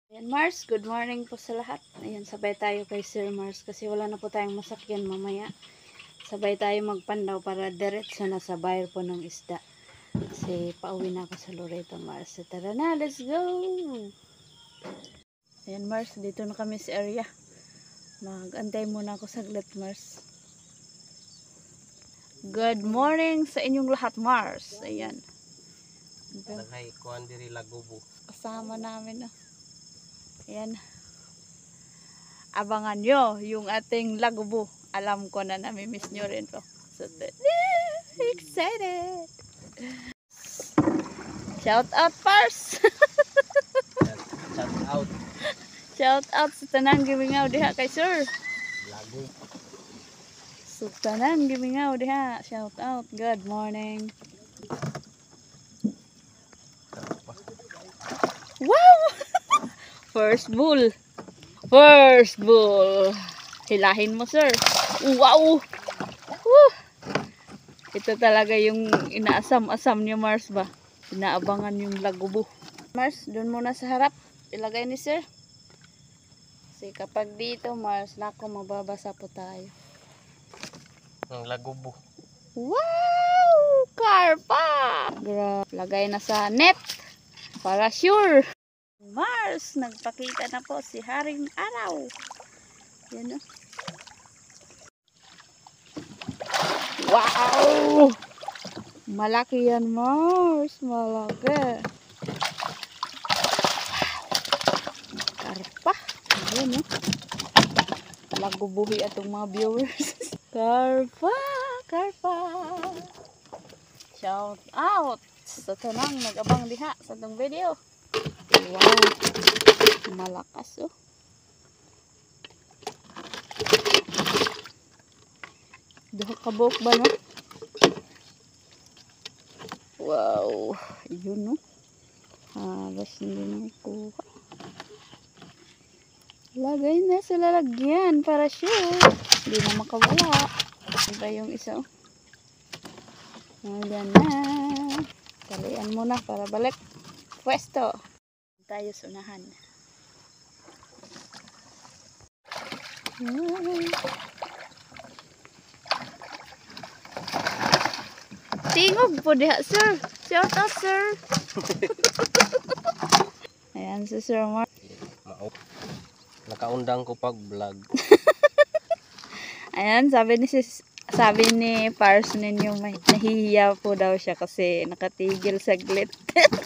Ayan Mars, good morning po sa lahat. Ayan, sabay tayo kay Sir Mars kasi wala na po tayong masakyan mamaya. Sabay tayo magpandaw para diretso na sa buyer po ng isda. Kasi pauwi na ako sa Loreto Mars. So, tara na, let's go! Ayan Mars, dito na kami sa area. Mag-antay muna ako saglit Mars. Good morning sa inyong lahat Mars. Ayan. Naghay kuan diri Lagubo. Kasama namin. Ayan. Abangan nyo yung ating Lagubo. Alam ko na nami-miss nyo rin po. So, excited! Shout out Pars! Shout out Shout out sa tanang gimingaw diha kay Sir. Lagu. Sa tanang gimingaw diha. Shout out. Good morning. Wow! First bull. First bull. Hilahin mo Sir. Wow! Woo! Ito talaga yung inaasam-asam ni Mars ba? Inaabangan yung Lagubo. Mars, doon muna sa harap. Ilagay ni Sir. Kasi kapag dito Mars, nako mababasa po tayo. Ang Lagubo. Wow! Karpa! Grabe. Lagay na sa net. Para sure. Mars, nagpakita na po si Haring Araw. Yan o. Wow! Malaki yan Mars. Malaki. Karpa. Yan o. Lagubuhi atong mga viewers. Karpa. Karpa. Shout out sa tanang nag-abang diha sa itong video. Wow. Malakas oh. Duha ka buhok ba no? Wow. Yun no. Halos hindi na kuha. Lagay na sa lalagyan para sure. Hindi na makawala. Iba yung isa oh. Ayan na. Talian muna para balik. Pwesto. Tayo sunahan. Tingog po diha Sir. Shout out Sir. Ayan si Sir Mark. Nakaundang ko pag vlog. Ayan sabi ni Pars ninyo nahihiya po daw siya kasi nakatigil saglit.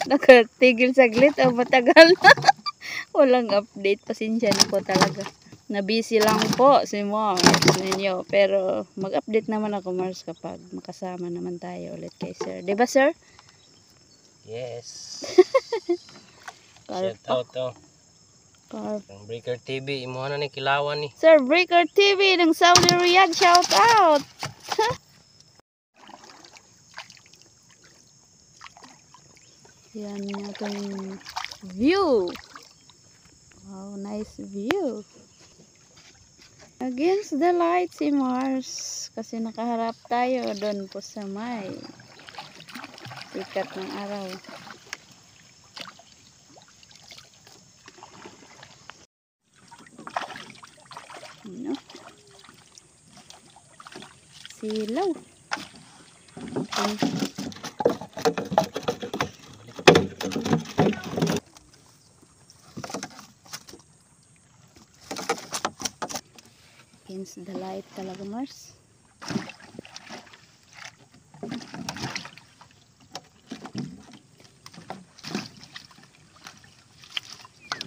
Nakatigil saglit o matagal na. Walang update. Pasensya na po talaga. Na-busy lang po si Mars ninyo. Pero mag-update naman ako Mars kapag makasama naman tayo ulit kay Sir. Diba Sir? Yes. Karpa. Shout out to. Karpa. Ang Breaker TV imo na ni kilawan ni. Sir Breaker TV ng Saudi Riyadh. Shout out. Yan natin view. Wow, nice view. Against the light si Mars. Kasi nakaharap tayo doon po sa may sikat ng araw. Ano? Silaw. Against the light talaga Mars.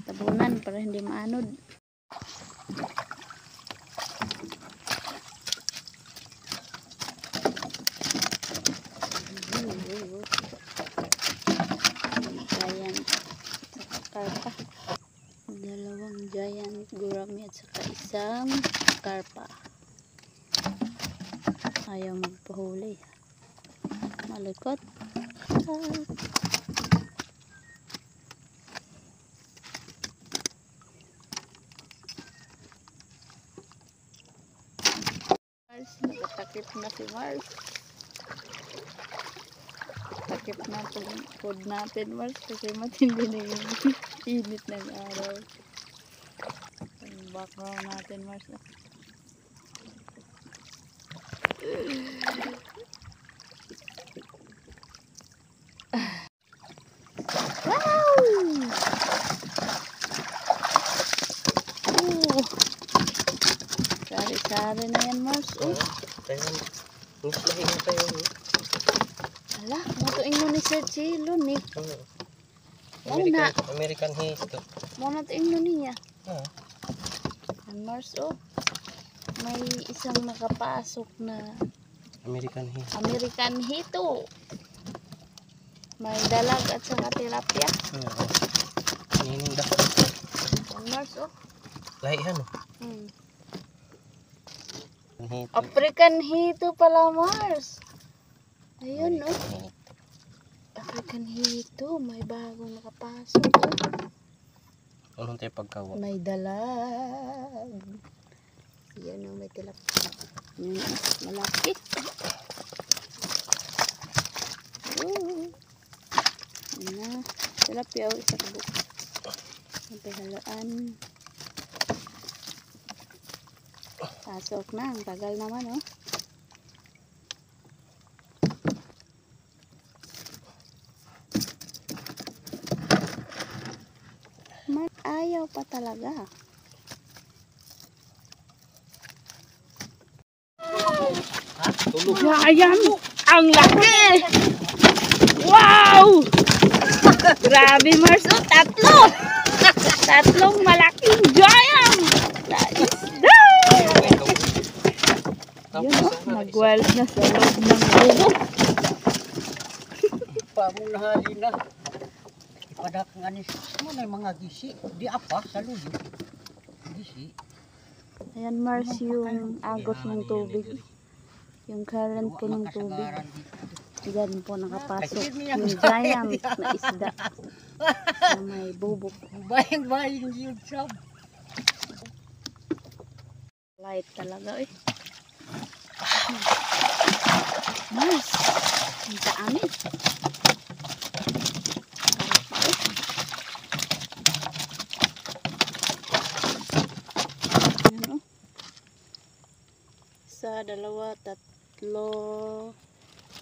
Tabunan para hindi maanod. Giant karpa. Dalawang giant gurami at saka isang karpa. Ayaw magpahuli. Malikot. Mars, nakatakip na si Mars. Takip natin food natin, Mars, kasi matindi na yung init ng araw. Yung background natin, Mars. Wow! Sari-sari na yan, Mars. Kaya, nislahin na tayo. Ala, matuing mo ni Sir Chilo, ni. American heat to. Muna tuing mo niya. Oo. Yan, Mars, may isang nakapasok na American heat. American hito. May dalag at saka tilapia. Oo. Nining dah. Yan, Mars, Lahihan. Heat. African hito pala, Mars. Ayun, African hito. May bagong nakapasok, Anong tayo pagkawa? May dalag. Yan, may tilapia. Malaki. Yan na. Tilapia, isa ka buka. Sampai halaan. Pasok na. Ang tagal naman, Ayaw pa talaga. Tulog. Ayan! Ang laki! Wow! Grabe, Mars. Tatlo! Tatlong malaking giant! Na isda! Yun, nag-wild na sa loob ng bubo. Pamunahali na. Ipadak nga ni mo na mga gisi. Di apa sa luyo. Gisi. Ayan, Mars, yung agos ng tubig. Yung current po ng tubig. Diyan po nakapasok yung giant na isda na may bubok. Bayang-bayang yun sab. Light talaga, Mars, ang dami. Ayan, Isa, dalawa, tatlo,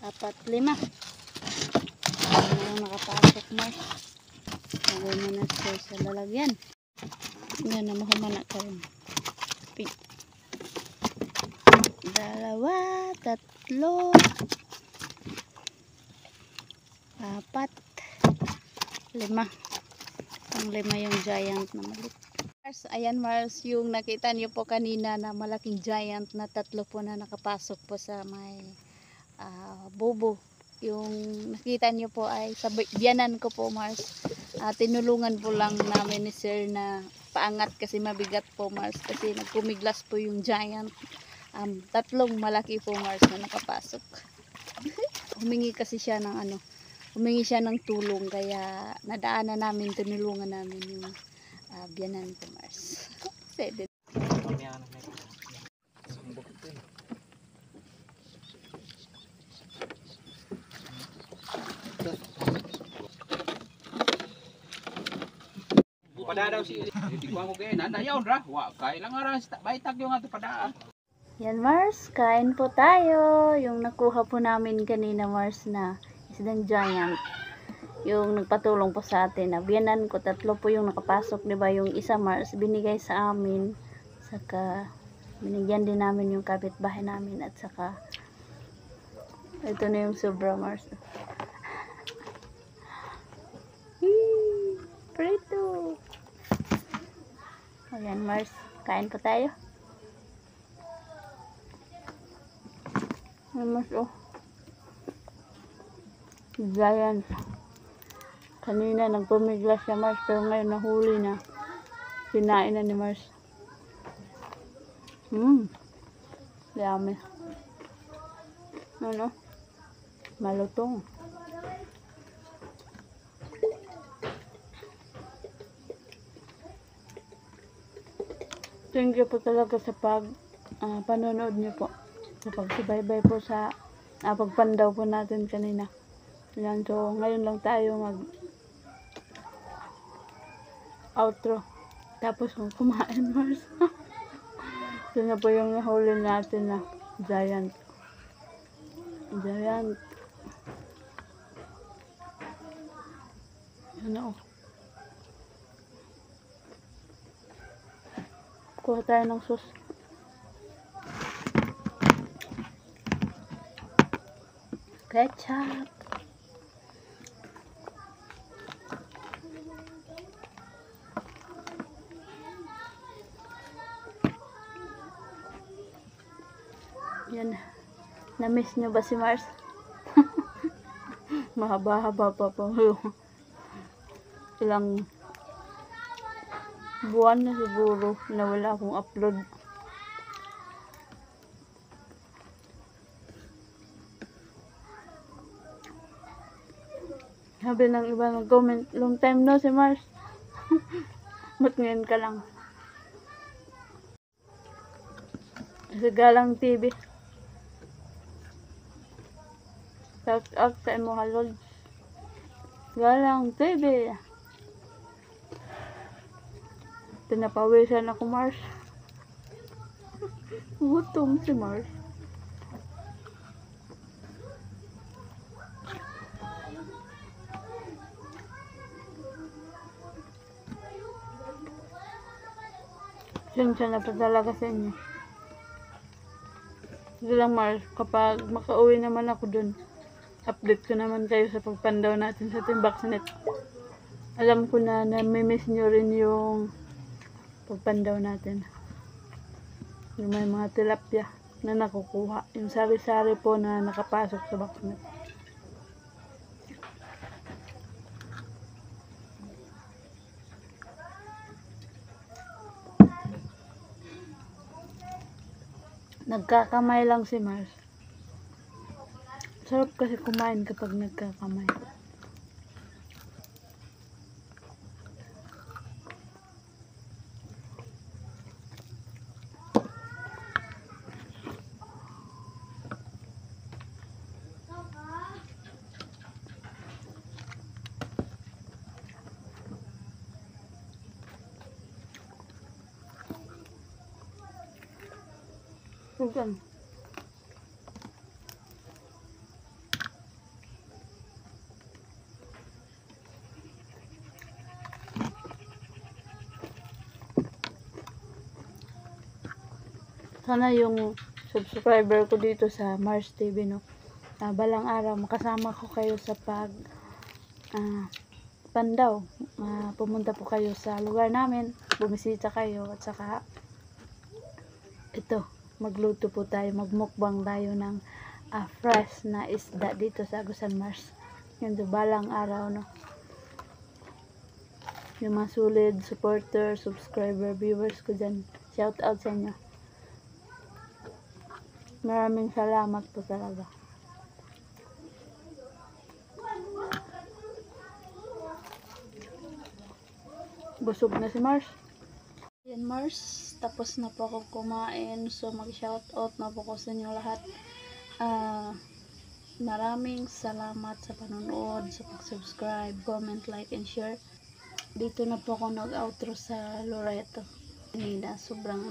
apat, lima. Ano nakapasok, Mars? Lagay mo na sa lalagyan. Yan na mahumana ka rin. Dalawa, tatlo, apat, lima. Ang lima yung giant na maliit. Ayan, Mars, yung nakita niyo po kanina na malaking giant na tatlo po na nakapasok po sa may bubo. Yung nakita niyo po ay sa biyanan ko po, Mars. Tinulungan po lang namin ni Sir na paangat kasi mabigat po, Mars, kasi nagpumiglas po yung giant. Tatlong malaki po, Mars, na nakapasok. Humingi kasi siya ng humingi siya ng tulong, kaya nadaanan namin, tinulungan namin yung biyanan ko, Mars. Pwede. Pada daw si kuha ko kay nanayaw ra. Wa kay lang ara baitag yung ato pada. Yan, Mars, kain po tayo. Yung nakuha po namin kanina, Mars, na isdang giant. Yung nagpatulong po sa atin. Biyanan ko, tatlo po yung nakapasok, diba? Yung isa, Mars, binigay sa amin. Saka, binigyan din namin yung kapitbahay namin. At saka, ito na yung sobra, Mars. Prito! Ayan, Mars, kain po tayo. Mas giant. Kanina nagpumiglas siya, Mars, pero ngayon nahuli na. Kinain na ni Mars. Dami. Malutong. Thank you po talaga sa panonood niyo po. Sa pagsubaybay po sa pagpandaw po natin kanina. Yan, so ngayon lang tayo mag outro. Tapos kung kumain, Mars. Ito na po yung nahuli natin na giant. Giant. Ano? Kuha tayo ng sauce. Ketchup. Yan. Na-miss nyo ba si Mars? Mahaba-haba pa po. Ilang buwan na siguro na wala akong upload. Sabi ng iba nag-comment, long time no si Mars. Ba't ngayon ka lang? Sa Galang TV. Shout out sa imo halod. Galang TV. Pinapawisan ako, Mars. Gutom si Mars. Siya na pa talaga sa inyo. Sige lang, Mars, kapag makauwi naman ako dun, update ko naman kayo sa pagpandaw natin sa Timbaksanet. Alam ko na namimiss nyo rin yung pagpandaw natin. Yung may mga tilapia na nakukuha. Yung sari-sari po na nakapasok sa Baksanet. Nagkakamay lang si Mars. Sarap kasi kumain kapag nagkakamay. Huwag. Sana yung subscriber ko dito sa Mars TV, no, balang araw makasama ko kayo sa pandaw. Pumunta po kayo sa lugar namin, bumisita kayo, at saka ito, magluto po tayo, magmukbang tayo ng fresh na isda dito sa Agusan Mars. Yan, balang araw, no. Yung mga solid supporter, subscriber, viewers ko dyan, shout out sa inyo. Maraming salamat po talaga. Busog na si Mars. Yan, Mars, tapos na po ako kumain. So mag-shout out na po ko sa inyo lahat. Maraming salamat sa panonood, sa pag-subscribe, comment, like, and share. Dito na po ako nag-outro sa Loreto. Kanina, sobrang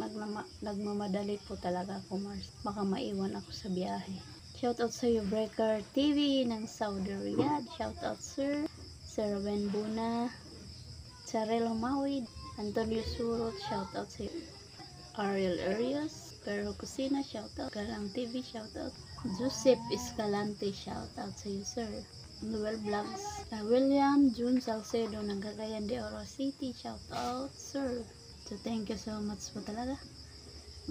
nagmamadali po talaga ako, Mars. Baka maiwan ako sa biyahe. Shoutout sa iyo, Breaker TV ng Saudi Riyadh. Shoutout Sir Ben Buna, Sarel Humawid, Antonio Surot. Shoutout sa iyo, Ariel Arias, Pero Kusina. Shoutout Galang TV. Shoutout Joseph Escalante. Shoutout sa iyo, Sir Noel Vlogs. William June Salcedo ng Cagayan de Oro City. Shoutout, Sir. So, thank you so much po talaga.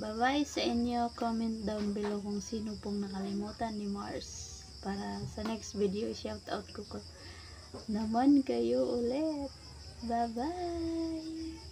Bye-bye sa inyo. Comment down below kung sino pong nakalimutan ni Mars. Para sa next video, shoutout ko naman kayo ulit. Bye-bye!